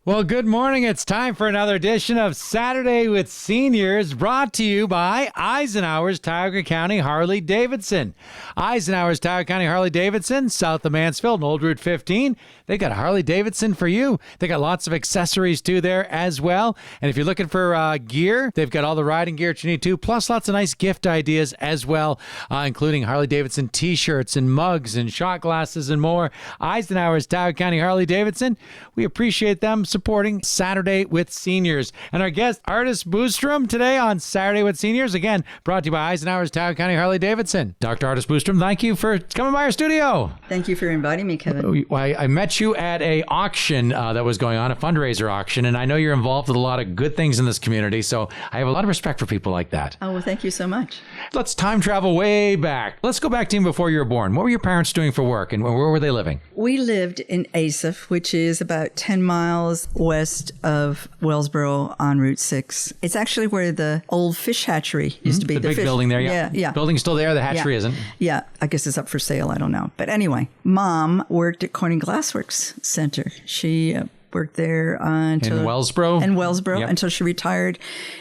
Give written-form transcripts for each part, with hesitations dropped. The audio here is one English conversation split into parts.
Well, good morning. It's time for another edition of Saturday with Seniors, brought to you by Eisenhower's Tioga County Harley-Davidson. Eisenhower's Tioga County Harley-Davidson, south of Mansfield, Old Route 15. They got a Harley-Davidson for you. They got lots of accessories too there as well. And if you're looking for gear, they've got all the riding gear that you need too, plus lots of nice gift ideas as well, including Harley-Davidson t-shirts and mugs and shot glasses and more. Eisenhower's Tioga County Harley-Davidson. We appreciate them supporting Saturday with Seniors. And our guest, Ardys Boostrom, today on Saturday with Seniors, again, brought to you by Eisenhower's Tioga County Harley-Davidson. Dr. Ardys Boostrom, thank you for coming by our studio. Thank you for inviting me, Kevin. I met you at a auction that was going on, a fundraiser auction, and I know you're involved with a lot of good things in this community, so I have a lot of respect for people like that. Oh, well, thank you so much. Let's time travel way back. Let's go back to before you were born. What were your parents doing for work, and where were they living? We lived in Asaph, which is about 10 miles west of Wellsboro on Route 6. It's actually where the old fish hatchery used to be. The big building there, yeah. Yeah. Building's still there, the hatchery isn't. Yeah, I guess it's up for sale, I don't know. But anyway, Mom worked at Corning Glassworks Center. She worked there until... In Wellsboro? In Wellsboro, yep. Until she retired.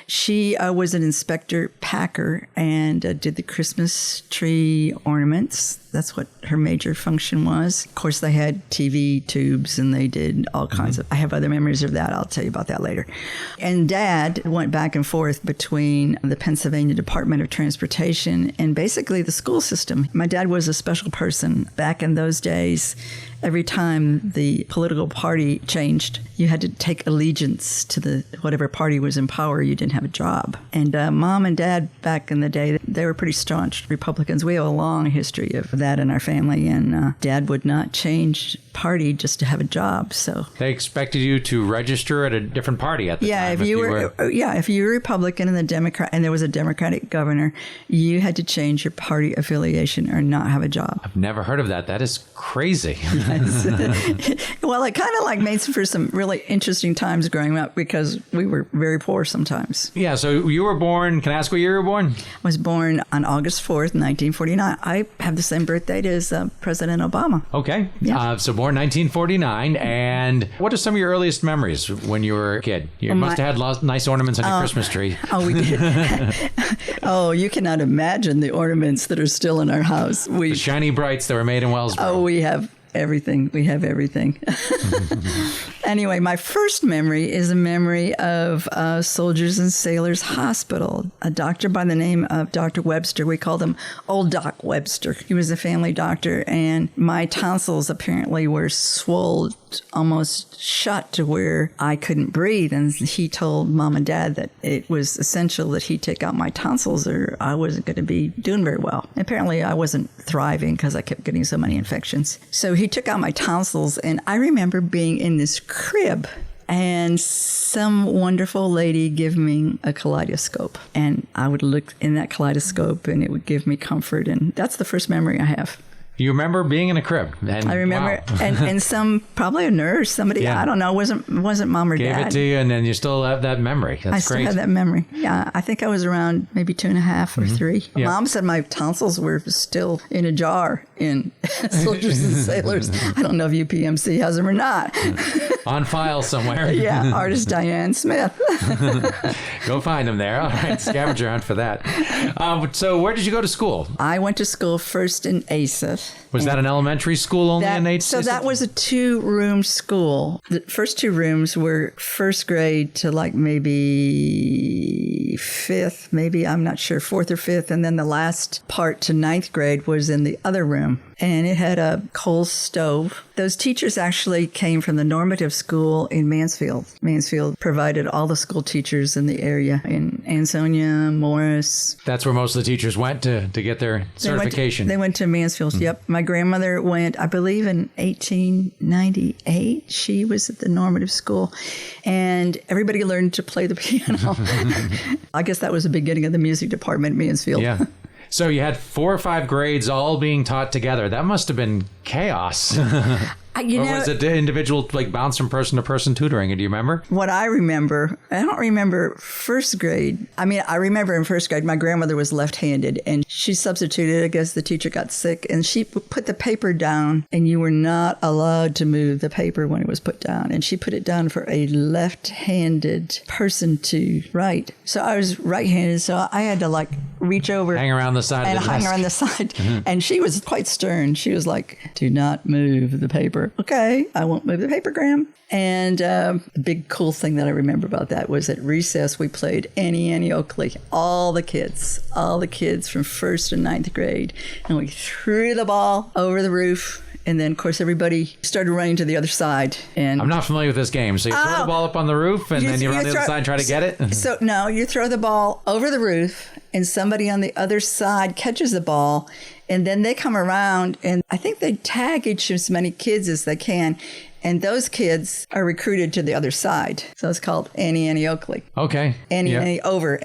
She was an inspector packer and did the Christmas tree ornaments. That's what her major function was. Of course, they had TV tubes and they did all kinds of... I have other memories of that. I'll tell you about that later. And Dad went back and forth between the Pennsylvania Department of Transportation and basically the school system. My dad was a special person. Back in those days, every time the political party changed, you had to take allegiance to the whatever party was in power. You didn't have a job. And Mom and Dad back in the day, they were pretty staunch Republicans. We have a long history of that in our family, and Dad would not change party just to have a job. So they expected you to register at a different party at the time. If you were Republican and the Democrat, and there was a Democratic governor, you had to change your party affiliation or not have a job. I've never heard of that. That is crazy. Yes. Well, it kind of made for some really interesting times growing up because we were very poor sometimes. Yeah. So you were born. Can I ask what year you were born? I was born on August 4th, 1949. I have the same birth date as President Obama. Okay. Yeah. So born 1949. And what are some of your earliest memories when you were a kid? You must have had nice ornaments on your Christmas tree. Oh, we did. Oh, you cannot imagine the ornaments that are still in our house. The shiny brights that were made in Wellsboro. Oh, we have everything. We have everything. Anyway, my first memory is a memory of Soldiers and Sailors Hospital. A doctor by the name of Dr. Webster. We called him Old Doc Webster. He was a family doctor, and my tonsils apparently were swollen almost shut to where I couldn't breathe. And he told Mom and Dad that it was essential that he take out my tonsils or I wasn't going to be doing very well. Apparently, I wasn't thriving because I kept getting so many infections. So he took out my tonsils, and I remember being in this crib and some wonderful lady give me a kaleidoscope. And I would look in that kaleidoscope and it would give me comfort. And that's the first memory I have. You remember being in a crib? And, I remember, wow. and probably a nurse, somebody, I don't know, wasn't Mom or Dad. Gave it to you, and then you still have that memory. That's I still great. have that memory. Yeah, I think I was around maybe 2.5 or 3. Yeah. Mom said my tonsils were still in a jar in Soldiers and Sailors. I don't know if UPMC has them or not. On file somewhere. Yeah, artist Diane Smith. Go find them there. All right, scavenger hunt for that. So where did you go to school? I went to school first in Asaph. Was that an elementary school only in Asaph? So that was a 2-room school. The first 2 rooms were first grade to maybe 5th, maybe, I'm not sure, 4th or 5th. And then the last part to 9th grade was in the other room. And it had a coal stove. Those teachers actually came from the normative school in Mansfield. Mansfield provided all the school teachers in the area in Ansonia, Morris. That's where most of the teachers went to get their certification. They went to Mansfield, Yep. My grandmother went, I believe, in 1898. She was at the normative school. And everybody learned to play the piano. I guess that was the beginning of the music department at Mansfield. Yeah. So you had 4 or 5 grades all being taught together. That must have been chaos. Was it individual, like bounce from person to person tutoring? Do you remember? What I remember, I don't remember first grade. I mean, I remember in first grade, my grandmother was left-handed and she substituted. I guess the teacher got sick and she put the paper down and you were not allowed to move the paper when it was put down. And she put it down for a left-handed person to write. So I was right-handed, so I had to like reach over. Hang around the side and of the hang desk. around the side. And she was quite stern. She was like, do not move the paper. Okay, I won't move the paper, Graham. And the big cool thing that I remember about that was at recess, we played Annie Oakley. All the kids from first to ninth grade. And we threw the ball over the roof. And then, of course, everybody started running to the other side. And I'm not familiar with this game. So you throw the ball up on the roof and then you run to the other side and try to get it? So, no, you throw the ball over the roof and somebody on the other side catches the ball. And then they come around and I think they tag each as many kids as they can. And those kids are recruited to the other side. So it's called Annie Oakley. Okay. Annie over.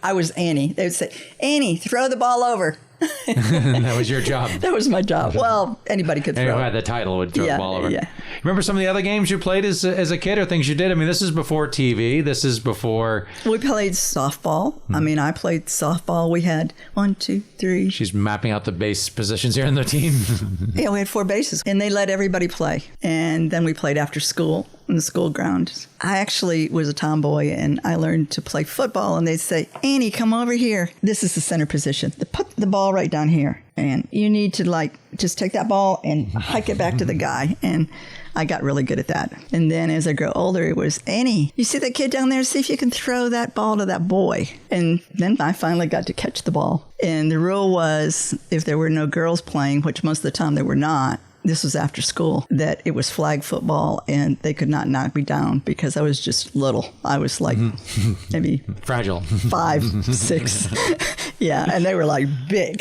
I was Annie. They would say, Annie, throw the ball over. That was your job. That was my job. Well, anybody could throw. Anyone who had the title would throw the ball over. Yeah. Remember some of the other games you played as a kid or things you did? I mean, this is before TV. This is before... We played softball. I mean, I played softball. We had 1, 2, 3. She's mapping out the base positions here in the team. Yeah, we had 4 bases. And they let everybody play. And then we played after school in the school ground. I actually was a tomboy and I learned to play football and they'd say, Annie, come over here. This is the center position. Put the ball right down here. And you need to like just take that ball and hike it back to the guy. And I got really good at that. And then as I grew older, it was, Annie, you see that kid down there? See if you can throw that ball to that boy. And then I finally got to catch the ball. And the rule was if there were no girls playing, which most of the time there were not, this was after school, that it was flag football and they could not knock me down because I was just little. I was like maybe fragile 5, 6. Yeah, and they were like big.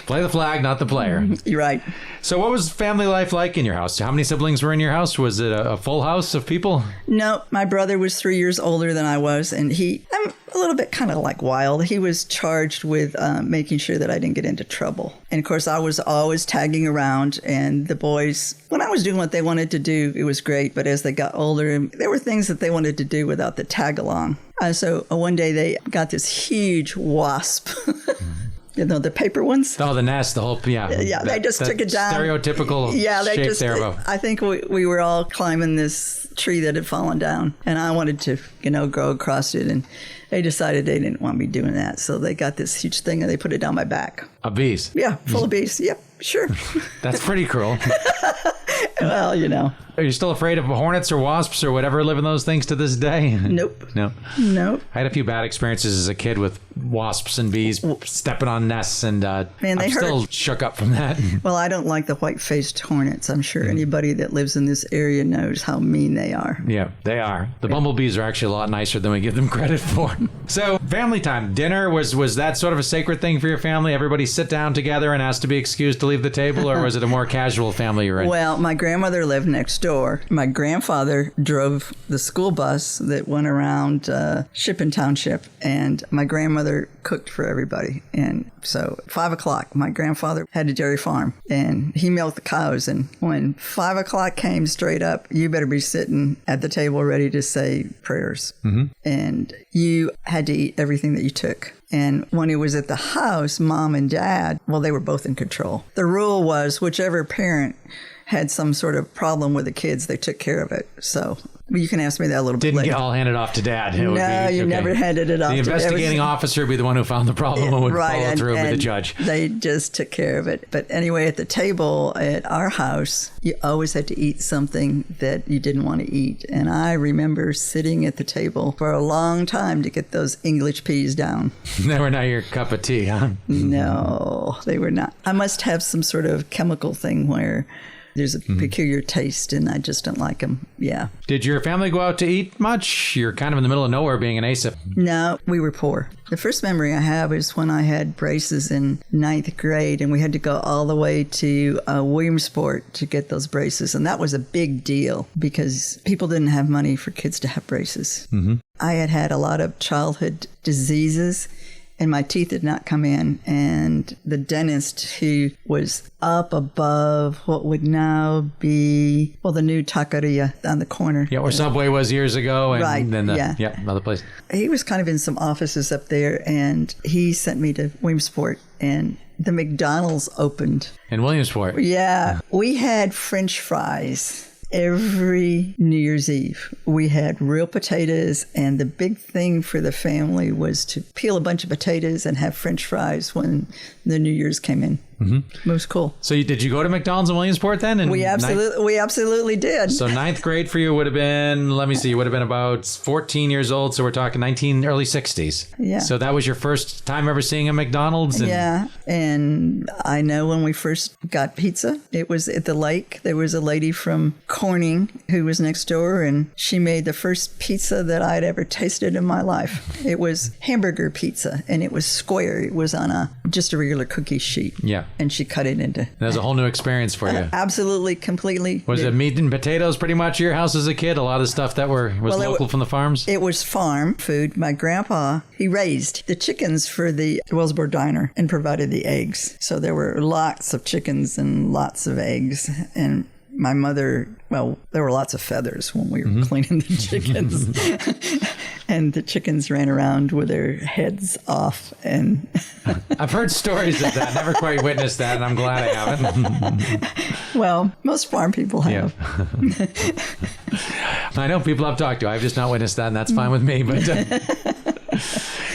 Play the flag, not the player. You're right. So what was family life like in your house? How many siblings were in your house? Was it a full house of people? No, my brother was 3 years older than I was, and I'm a little bit kind of like wild. He was charged with making sure that I didn't get into trouble. And of course, I was always tagging around, and the boys, when I was doing what they wanted to do, it was great. But as they got older, there were things that they wanted to do without the tag along. So one day they got this huge wasp. You know, the paper ones? Oh, the nest, the whole, yeah. Yeah, they just took it down. Stereotypical shape there. I think we were all climbing this tree that had fallen down, and I wanted to, go across it, and they decided they didn't want me doing that. So they got this huge thing, and they put it down my back. Of bees? Yeah, full of bees. Yep, sure. That's pretty cruel. Well, Are you still afraid of hornets or wasps or whatever live in those things to this day? Nope. No. Nope. I had a few bad experiences as a kid with wasps and bees stepping on nests, and I'm still shook up from that. Well, I don't like the white-faced hornets. I'm sure anybody that lives in this area knows how mean they are. Yeah, they are. The bumblebees are actually a lot nicer than we give them credit for. So, family time. Dinner, was that sort of a sacred thing for your family? Everybody sit down together and ask to be excused to leave the table, or was it a more casual family you were in? Well, my grandmother lived next door. My grandfather drove the school bus that went around Shipping Township, and my grandmother cooked for everybody. And so at 5 o'clock, my grandfather had a dairy farm, and he milked the cows. And when 5 o'clock came straight up, you better be sitting at the table ready to say prayers. Mm-hmm. And you had to eat everything that you took. And when it was at the house, mom and dad, well, they were both in control. The rule was whichever parent had some sort of problem with the kids, they took care of it. So you can ask me that a little bit later. Didn't get all handed off to dad. No, you never handed it off to the investigating officer would be the one who found the problem and would follow through with the judge. They just took care of it. But anyway, at the table at our house, you always had to eat something that you didn't want to eat. And I remember sitting at the table for a long time to get those English peas down. They were not your cup of tea, huh? No, they were not. I must have some sort of chemical thing where there's a peculiar taste, and I just don't like them. Yeah. Did your family go out to eat much? You're kind of in the middle of nowhere being an ASIP. No, we were poor. The first memory I have is when I had braces in 9th grade, and we had to go all the way to Williamsport to get those braces. And that was a big deal because people didn't have money for kids to have braces. Mm-hmm. I had had a lot of childhood diseases, and my teeth did not come in. And the dentist, who was up above what would now be, well, the new taqueria on the corner. Yeah, where Subway was years ago. And Right, then yeah. Another place. He was kind of in some offices up there, and he sent me to Williamsport, and the McDonald's opened. In Williamsport. Yeah, we had French fries every New Year's Eve. We had real potatoes, and the big thing for the family was to peel a bunch of potatoes and have French fries when the New Year's came in. It was cool. So did you go to McDonald's in Williamsport then? We absolutely did. So ninth grade for you would have been, let me see, you would have been about 14 years old. So we're talking early 60s. Yeah. So that was your first time ever seeing a McDonald's? Yeah. And I know when we first got pizza, it was at the lake. There was a lady from Corning who was next door, and she made the first pizza that I'd ever tasted in my life. It was hamburger pizza, and it was square. It was on just a regular cookie sheet. Yeah. And she cut it into... That was a whole new experience for you. Absolutely, completely. Was it meat and potatoes pretty much your house as a kid? A lot of stuff that was local from the farms? It was farm food. My grandpa, he raised the chickens for the Wellsboro Diner and provided the eggs. So there were lots of chickens and lots of eggs. And my mother, well, there were lots of feathers when we were cleaning the chickens. And the chickens ran around with their heads off. And I've heard stories of that. Never quite witnessed that, and I'm glad I haven't. Well, most farm people have. Yeah. I know people I've talked to. I've just not witnessed that, and that's fine with me. But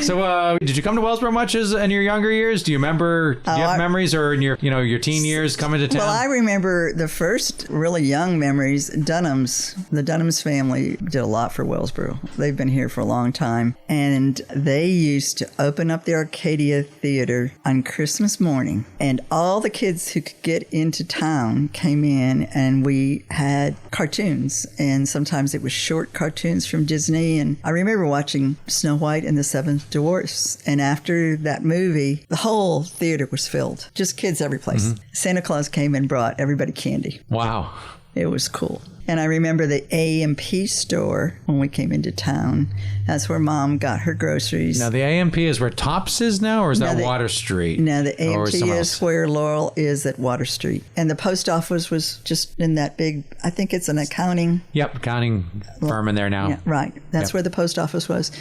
so, did you come to Wellsboro much in your younger years? Do you remember? Do you have memories, or in your teen years coming to town? Well, I remember the first really young memories. Dunhams, the Dunhams family did a lot for Wellsboro. They've been here for a long time, and they used to open up the Arcadia Theater on Christmas morning, and all the kids who could get into town came in, and we had cartoons, and sometimes it was short cartoons from Disney. And I remember watching Snow White and the Seven Dwarfs, and after that movie, the whole theater was filled. Just kids every place. Santa Claus came and brought everybody candy. Wow. It was cool. And I remember the A&P store when we came into town. That's where Mom got her groceries. Now, the A&P is where Tops is now, or is that Water Street? No, the A&P is where Laurel is at Water Street. And the post office was just in that big, I think it's an accounting. Yep, accounting firm in there now. Yeah, right. That's where the post office was.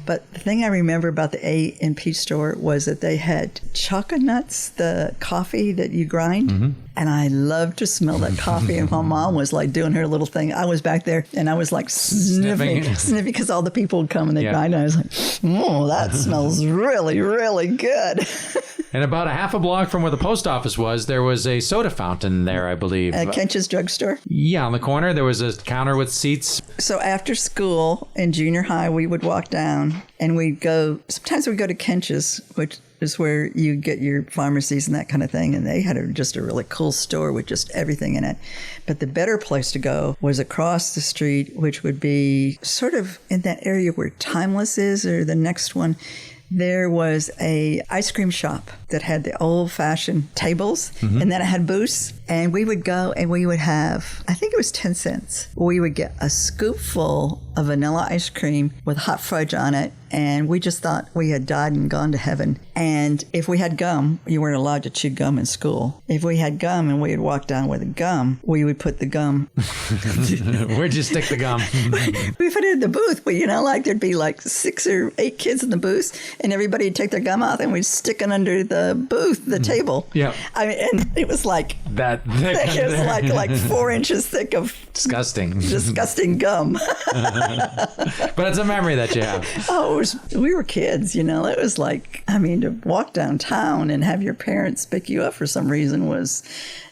But the thing I remember about the A&P store was that they had chocolate nuts, the coffee that you grind. And I loved to smell that coffee. And my mom was like doing her little thing. I was back there and I was like sniffing because all the people would come and they'd grind. And I was like, oh, that smells really, really good. And about a half a block from where the post office was, there was a soda fountain there, I believe. At Kench's drugstore? Yeah, on the corner. There was a counter with seats. So after school in junior high, we would walk down and sometimes we'd go to Kench's, which is where you get your pharmacies and that kind of thing. And they had just a really cool store with just everything in it. But the better place to go was across the street, which would be sort of in that area where Timeless is, or the next one. There was a ice cream shop that had the old-fashioned tables, and then it had booths. And we would go and we would have, I think it was 10 cents. We would get a scoopful of vanilla ice cream with hot fudge on it. And we just thought we had died and gone to heaven. And if we had gum, you weren't allowed to chew gum in school. If we had gum and we had walked down with the gum, we would put the gum. Where'd you stick the gum? We put it in the booth. But, there'd be like 6 or 8 kids in the booth, and everybody would take their gum out and we'd stick it under the booth, the table. Yeah. And it was like that thick. It was like 4 inches thick of disgusting gum. But it's a memory that you have. Oh, we were kids, It was like, to walk downtown and have your parents pick you up for some reason was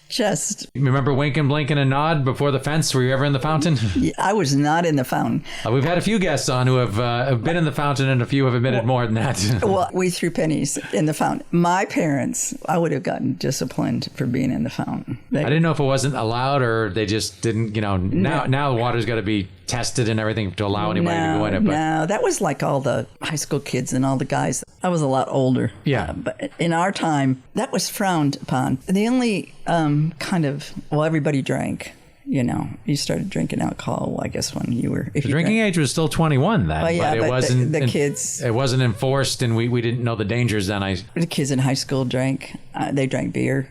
just... Remember wink and blink and a nod before the fence? Were you ever in the fountain? I was not in the fountain. We've had a few guests on who have been in the fountain, and a few have admitted more than that. Well, we threw pennies in the fountain. My parents, I would have gotten disciplined for being in the fountain. I didn't know if it wasn't allowed or they just didn't, now the water's got to be tested and everything to allow anybody to go in it. But no, that was like all the high school kids and all the guys. I was a lot older. Yeah. But in our time, that was frowned upon. The only everybody drank. you started drinking alcohol, I guess, when you were... The drinking age was still 21 then, but it wasn't... The kids... It wasn't enforced, and we didn't know the dangers then. The kids in high school drank. They drank beer,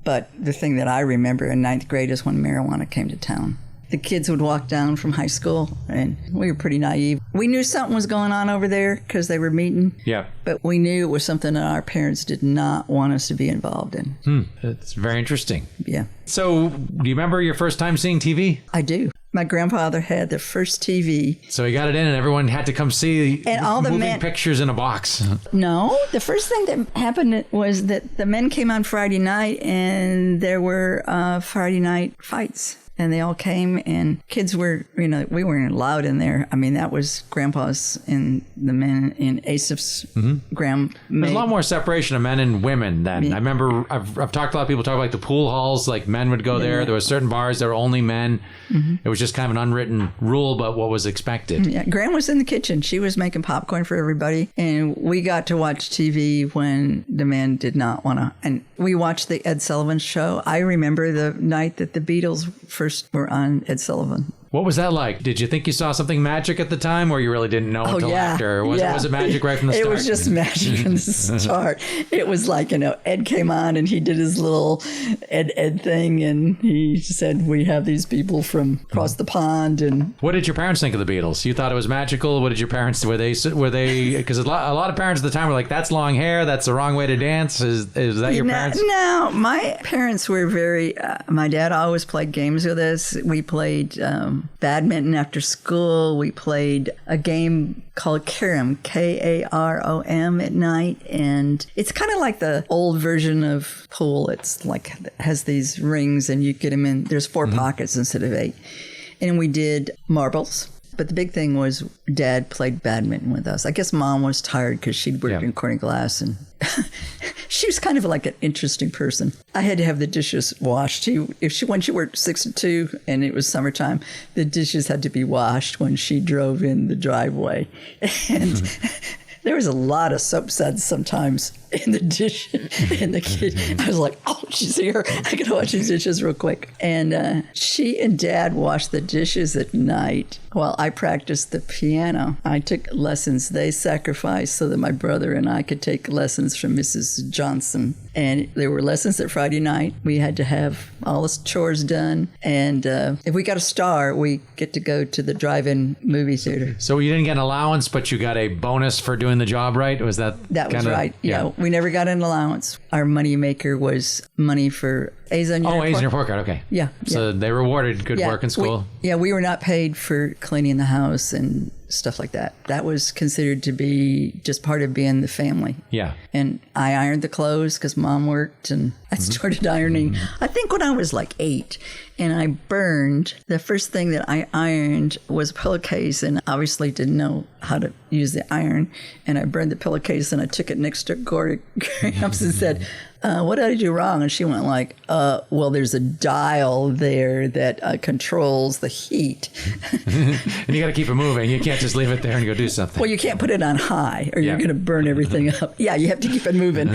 But the thing that I remember in ninth grade is when marijuana came to town. The kids would walk down from high school, and we were pretty naive. We knew something was going on over there because they were meeting. Yeah. But we knew it was something that our parents did not want us to be involved in. It's very interesting. Yeah. So, do you remember your first time seeing TV? I do. My grandfather had the first TV. So he got it in, and everyone had to come see and all the moving pictures in a box. No, the first thing that happened was that the men came on Friday night, and there were Friday night fights. And they all came, and kids were, we weren't allowed in there. I mean, that was Grandpa's and the men in Asaph's There's a lot more separation of men and women then. Yeah. I remember I've talked to a lot of people talk about like the pool halls, like men would go there. There were certain bars that were only men. It was just kind of an unwritten rule about what was expected. Yeah, Gran was in the kitchen. She was making popcorn for everybody. And we got to watch TV when the men did not want to. And we watched the Ed Sullivan Show. I remember the night that the Beatles first were on Ed Sullivan. What was that like? Did you think you saw something magic at the time, or you really didn't know until after? Or was it magic right from the start? It was just magic from the start. It was like, Ed came on and he did his little Ed thing, and he said, we have these people from across the pond. And what did your parents think of the Beatles? You thought it was magical? What did your parents, were they, because a lot of parents at the time were like, that's long hair, that's the wrong way to dance. Is that your parents? No, my parents were very, my dad always played games with us. We played badminton after school. We played a game called Carom, K-A-R-O-M, at night. And it's kind of like the old version of pool. It's like, it has these rings and you get them in. There's 4 pockets instead of 8. And we did marbles. But the big thing was Dad played badminton with us. I guess Mom was tired because she'd worked in Corning Glass, and she was kind of like an interesting person. I had to have the dishes washed. When she worked 6 to 2 and it was summertime, the dishes had to be washed when she drove in the driveway. And there was a lot of soap suds sometimes in the dish, in the kitchen. I was like, oh, she's here. I can wash these dishes real quick. And she and Dad washed the dishes at night while I practiced the piano. I took lessons. They sacrificed so that my brother and I could take lessons from Mrs. Johnson. And there were lessons at Friday night. We had to have all the chores done. And if we got a star, we get to go to the drive-in movie theater. So you didn't get an allowance, but you got a bonus for doing the job right? Was that was right. Yeah. We never got an allowance. Our money maker was money for A's on your report. A's on your report card. Okay. Yeah. So they rewarded good work in school. We were not paid for cleaning the house and stuff like that. That was considered to be just part of being the family. Yeah. And I ironed the clothes because Mom worked, and I started ironing, I think when I was like 8. And I burned, the first thing that I ironed was a pillowcase, and obviously didn't know how to use the iron. And I burned the pillowcase, and I took it next to Gramps and said, what did I do wrong? And she went like, well, there's a dial there that controls the heat. And you got to keep it moving. You can't just leave it there and go do something. Well, you can't put it on high or you're going to burn everything up. Yeah, you have to keep it moving.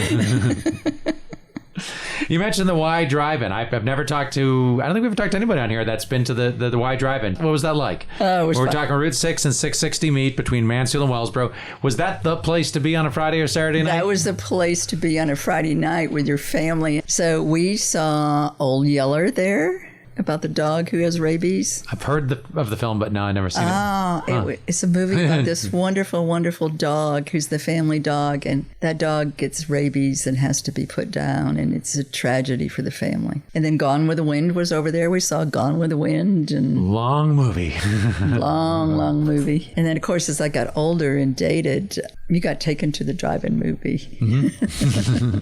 You mentioned the Y Drive-In. I've never talked to, I don't think we've ever talked to anybody on here that's been to the Y Drive-In. What was that like? We're talking Route 6 and 660 meet between Mansfield and Wellsboro. Was that the place to be on a Friday or Saturday night? That was the place to be on a Friday night with your family. So we saw Old Yeller there. About the dog who has rabies. I've heard of the film, but no, I've never seen it. It's a movie about this wonderful, wonderful dog who's the family dog, and that dog gets rabies and has to be put down, and it's a tragedy for the family. And then Gone with the Wind was over there. We saw Gone with the Wind. And long movie. long movie. And then, of course, as I got older and dated, you got taken to the drive-in movie. Mm-hmm.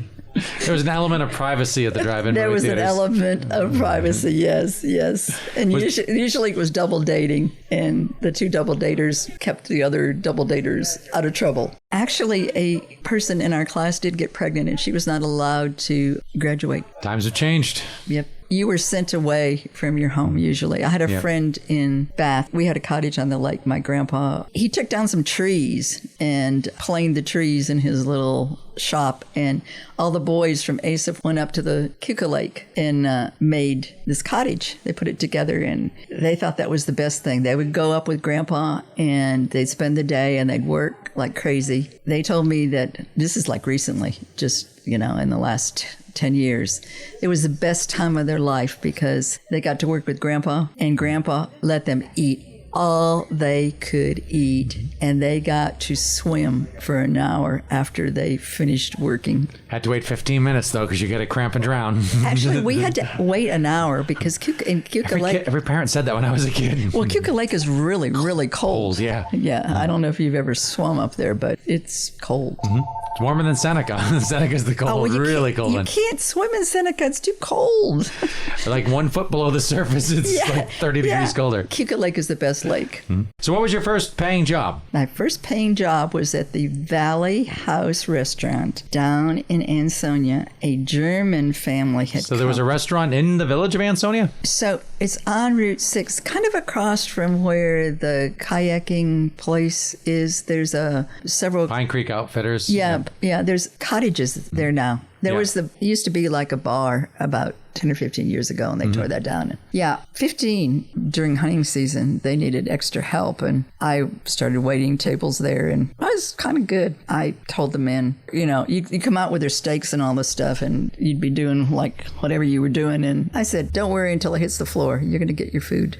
There was an element of privacy at the drive-in There movie was theaters. An element of privacy, yes. And usually it was double dating, and the 2 double daters kept the other double daters out of trouble. Actually, a person in our class did get pregnant, and she was not allowed to graduate. Times have changed. Yep. you were sent away from your home usually. I had a friend in Bath. We had a cottage on the lake. My grandpa, he took down some trees and planed the trees in his little shop, and all the boys from Asaph went up to the Keuka Lake and made this cottage. They put it together, and they thought that was the best thing. They would go up with Grandpa, and they'd spend the day, and they'd work like crazy. They told me that this is like recently, just, in the last 10 years. It was the best time of their life because they got to work with Grandpa, and Grandpa let them eat all they could eat, and they got to swim for an hour after they finished working. Had to wait 15 minutes, though, because you get a cramp and drown. Actually, we had to wait an hour because Keuka Lake... Every parent said that when I was a kid. Well, Keuka Lake is really, really cold. Yeah. Yeah, I don't know if you've ever swum up there, but it's cold. Mm-hmm. It's warmer than Seneca. Seneca's the cold, really cold one. You can't swim in Seneca. It's too cold. Like 1 foot below the surface, it's like 30 degrees colder. Keuka Lake is the best lake. Mm-hmm. So what was your first paying job? My first paying job was at the Valley House restaurant down in Ansonia. A German family had So there was a restaurant in the village of Ansonia? So it's on Route 6, kind of across from where the kayaking place is. There's several... Pine Creek Outfitters. Yeah, there's cottages there now. It used to be like a bar about 10 or 15 years ago, and they tore that down. 15 during hunting season, they needed extra help, and I started waiting tables there, and I was kind of good. I told the men, you come out with your stakes and all this stuff, and you'd be doing like whatever you were doing, and I said, don't worry until it hits the floor. You're going to get your food.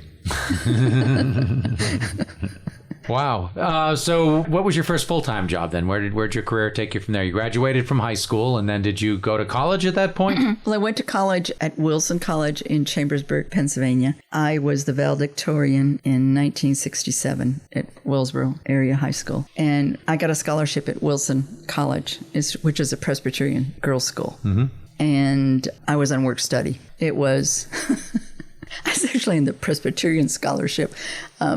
Wow. So what was your first full-time job then? Where'd your career take you from there? You graduated from high school, and then did you go to college at that point? Well, I went to college at Wilson College in Chambersburg, Pennsylvania. I was the valedictorian in 1967 at Willsboro Area High School. And I got a scholarship at Wilson College, which is a Presbyterian girls' school. Mm-hmm. And I was on work study. It was... I was actually in the Presbyterian scholarship.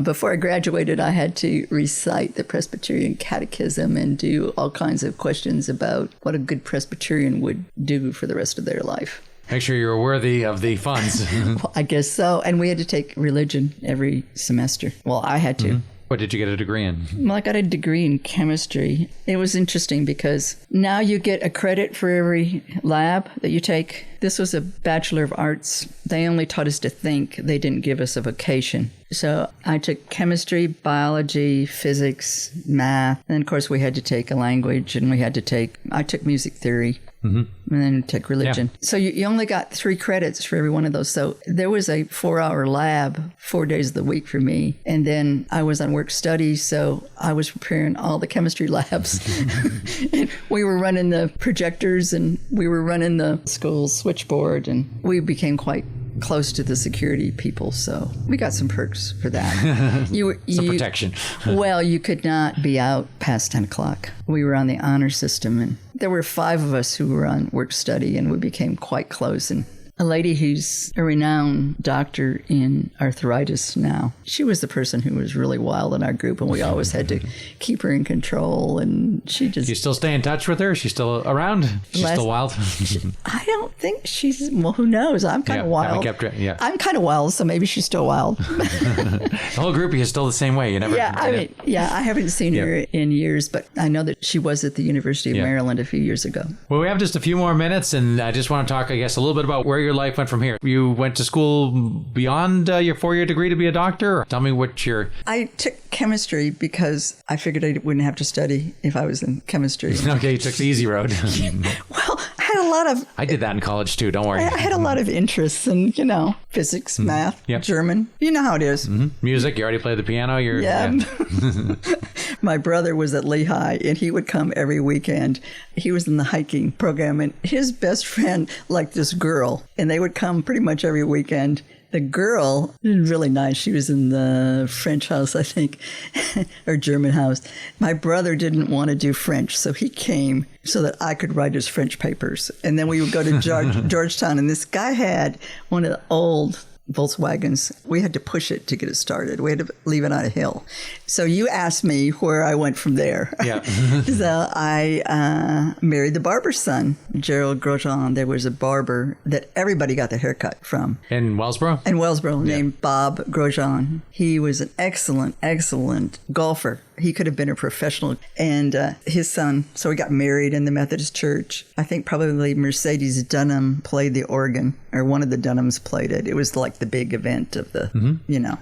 Before I graduated, I had to recite the Presbyterian catechism and do all kinds of questions about what a good Presbyterian would do for the rest of their life. Make sure you were worthy of the funds. Well, I guess so. And we had to take religion every semester. Well, I had to. Mm-hmm. What did you get a degree in? Well, I got a degree in chemistry. It was interesting because now you get a credit for every lab that you take. This was a Bachelor of Arts. They only taught us to think. They didn't give us a vocation. So I took chemistry, biology, physics, math. And of course, we had to take a language, and I took music theory. Mm-hmm. And then take religion. Yeah. So you only got 3 credits for every one of those. So there was a 4-hour lab 4 days of the week for me. And then I was on work study, so I was preparing all the chemistry labs. And we were running the projectors, and we were running the school switchboard, and we became quite close to the security people, so we got some perks for that. Some protection. Well, you could not be out past 10 o'clock. We were on the honor system, and there were 5 of us who were on work study, and we became quite close. And a lady who's a renowned doctor in arthritis now, she was the person who was really wild in our group, and we always had to keep her in control, and she just... Do you still stay in touch with her? Is she still around? She's still wild? I don't think she's... Well, who knows? I'm kind of wild. I'm kind of wild, so maybe she's still wild. The whole group is still the same way. You never... I haven't seen her in years, but I know that she was at the University of Maryland a few years ago. Well, we have just a few more minutes, and I just want to talk, I guess, a little bit about where your life went from here. You went to school beyond your 4-year degree to be a doctor? Tell me what your... I took chemistry because I figured I wouldn't have to study if I was in chemistry. Okay, you took the easy road. Well, I had a lot of... I did that in college too, don't worry. I had a lot of interests in, physics, math, German. You know how it is. Mm-hmm. Music, you already played the piano? My brother was at Lehigh, and he would come every weekend. He was in the hiking program, and his best friend liked this girl, and they would come pretty much every weekend. The girl was really nice. She was in the French house, I think, or German house. My brother didn't want to do French, so he came so that I could write his French papers. And then we would go to Georgetown, and this guy had one of the old Volkswagens. We had to push it to get it started. We had to leave it on a hill. So you asked me where I went from there. Yeah. So I married the barber's son, Gerald Grosjean. There was a barber that everybody got their haircut from. In Wellsboro? In Wellsboro, named Bob Grosjean. He was an excellent, excellent golfer. He could have been a professional. And his son, so he got married in the Methodist Church. I think probably Mercedes Dunham played the organ, or one of the Dunhams played it. It was like the big event of the,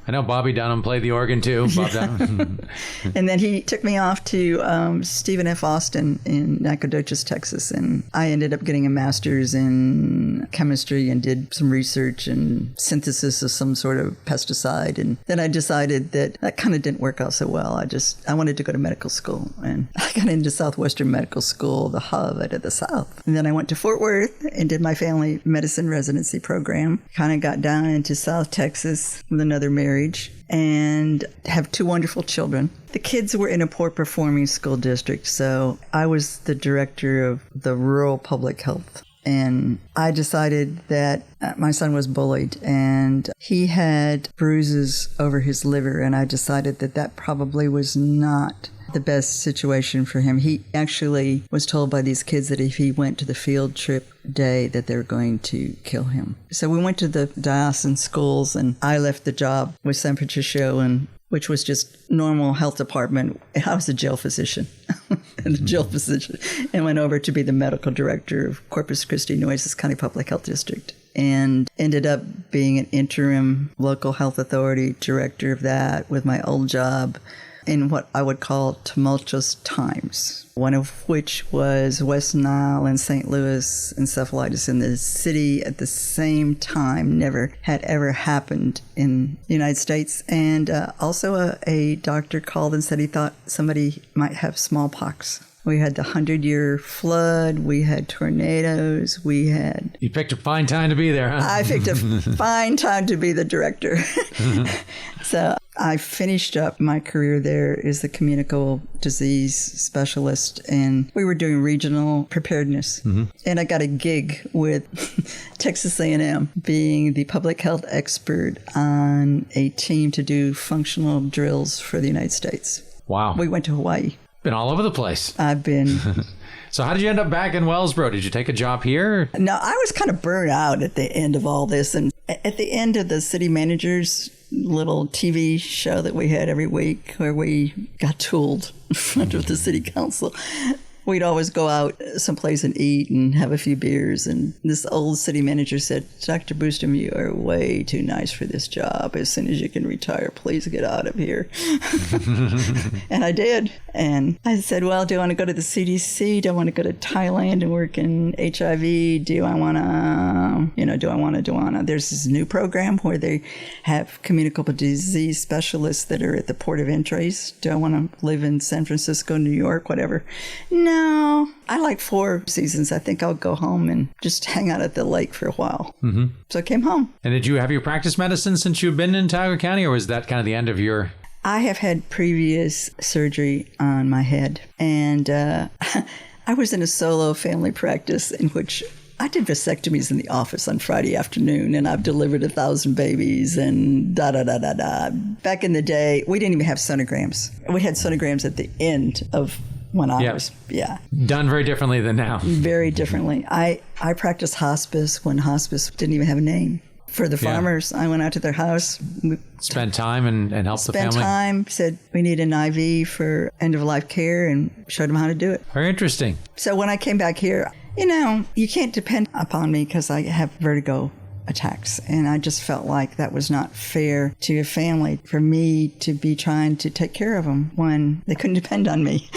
I know Bobby Dunham played the organ too. Bob Dunham. And then he took me off to Stephen F. Austin in Nacogdoches, Texas. And I ended up getting a master's in chemistry and did some research and synthesis of some sort of pesticide. And then I decided that kind of didn't work out so well. I wanted to go to medical school. And I got into Southwestern Medical School, the hub out of the South. And then I went to Fort Worth and did my family medicine residency program. Kind of got down into South Texas with another marriage and have 2 wonderful children. The kids were in a poor performing school district, so I was the director of the rural public health. And I decided that my son was bullied and he had bruises over his liver, and I decided that probably was not the best situation for him. He actually was told by these kids that if he went to the field trip day that they were going to kill him. So we went to the diocesan schools, and I left the job with San Patricio, which was just normal health department. I was a jail physician, and went over to be the medical director of Corpus Christi, Nueces County Public Health District, and ended up being an interim local health authority director of that with my old job in what I would call tumultuous times, one of which was West Nile and St. Louis encephalitis in the city at the same time. Never had ever happened in the United States. And also a doctor called and said he thought somebody might have smallpox. We had the 100-year flood. We had tornadoes. You picked a fine time to be there, huh? I picked a fine time to be the director. So I finished up my career there as the communicable disease specialist, and we were doing regional preparedness. And I got a gig with Texas A&M, being the public health expert on a team to do functional drills for the United States. Wow. We went to Hawaii. Been all over the place. I've been. So how did you end up back in Wellsboro? Did you take a job here? No, I was kind of burned out at the end of all this. And at the end of the city manager's little TV show that we had every week, where we got tooled in front of the city council, we'd always go out someplace and eat and have a few beers. And this old city manager said, "Dr. Boostrom, you are way too nice for this job. As soon as you can retire, please get out of here." And I did. And I said, well, do I want to go to the CDC? Do I want to go to Thailand and work in HIV? Do I want to, there's this new program where they have communicable disease specialists that are at the port of entries. Do I want to live in San Francisco, New York, whatever? No, I like 4 seasons. I think I'll go home and just hang out at the lake for a while. So I came home. And did you have your practice medicine since you've been in Tioga County, or was that kind of the end of your... I have had previous surgery on my head, and I was in a solo family practice in which I did vasectomies in the office on Friday afternoon, and I've delivered 1,000 babies and da-da-da-da-da. Back in the day, we didn't even have sonograms. We had sonograms at the end of when I was, Done very differently than now. Very differently. I practiced hospice when hospice didn't even have a name. For the farmers, I went out to their house. Spent time and helped the family? Spent time, said we need an IV for end-of-life care, and showed them how to do it. Very interesting. So when I came back here, you can't depend upon me because I have vertigo attacks. And I just felt like that was not fair to a family for me to be trying to take care of them when they couldn't depend on me.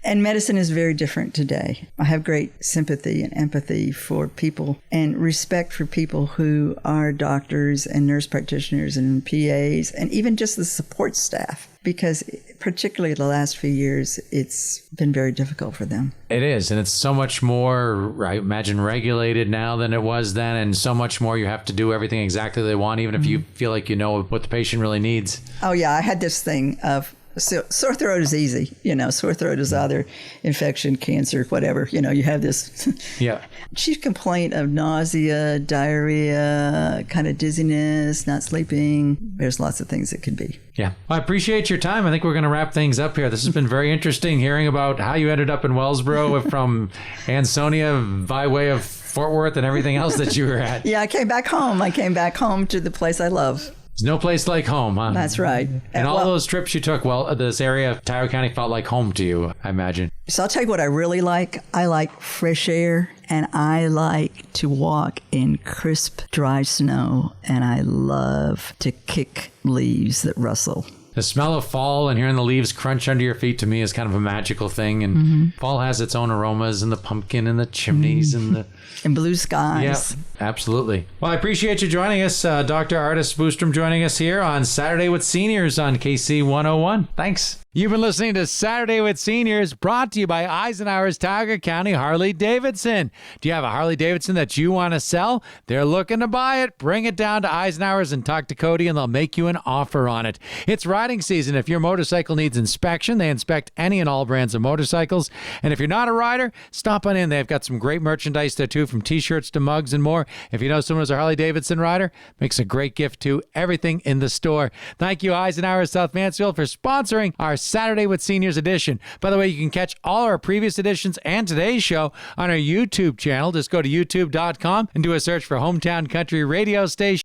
And medicine is very different today. I have great sympathy and empathy for people and respect for people who are doctors and nurse practitioners and PAs and even just the support staff, because particularly the last few years, it's been very difficult for them. It is. And it's so much more, I imagine, regulated now than it was then. And so much more you have to do everything exactly they want, even if you feel like you know what the patient really needs. Oh, yeah. I had this thing of sore throat is easy. Sore throat is either infection, cancer, whatever. You have this Yeah. chief complaint of nausea, diarrhea, kind of dizziness, not sleeping. There's lots of things it could be. Yeah. Well, I appreciate your time. I think we're going to wrap things up here. This has been very interesting hearing about how you ended up in Wellsboro from Ansonia by way of Fort Worth and everything else that you were at. Yeah, I came back home. I came back home to the place I love. There's no place like home, huh? That's right. And all those trips you took, this area of Tioga County felt like home to you, I imagine. So I'll tell you what I really like. I like fresh air, and I like to walk in crisp, dry snow, and I love to kick leaves that rustle. The smell of fall and hearing the leaves crunch under your feet to me is kind of a magical thing. And fall has its own aromas, and the pumpkin and the chimneys and the... And blue skies. Yeah, absolutely. Well, I appreciate you joining us, Dr. Ardys Boostrom, joining us here on Saturday with Seniors on KC 101. Thanks. You've been listening to Saturday with Seniors, brought to you by Eisenhower's Tioga County Harley-Davidson. Do you have a Harley-Davidson that you want to sell? They're looking to buy it. Bring it down to Eisenhower's and talk to Cody, and they'll make you an offer on it. It's riding season. If your motorcycle needs inspection, they inspect any and all brands of motorcycles. And if you're not a rider, stop on in. They've got some great merchandise there, too, from T-shirts to mugs and more. If you know someone who's a Harley-Davidson rider, makes a great gift, too. Everything in the store. Thank you, Eisenhower South Mansfield, for sponsoring our Saturday with Seniors edition. By the way, you can catch all our previous editions and today's show on our YouTube channel. Just go to youtube.com and do a search for Hometown Country Radio Station.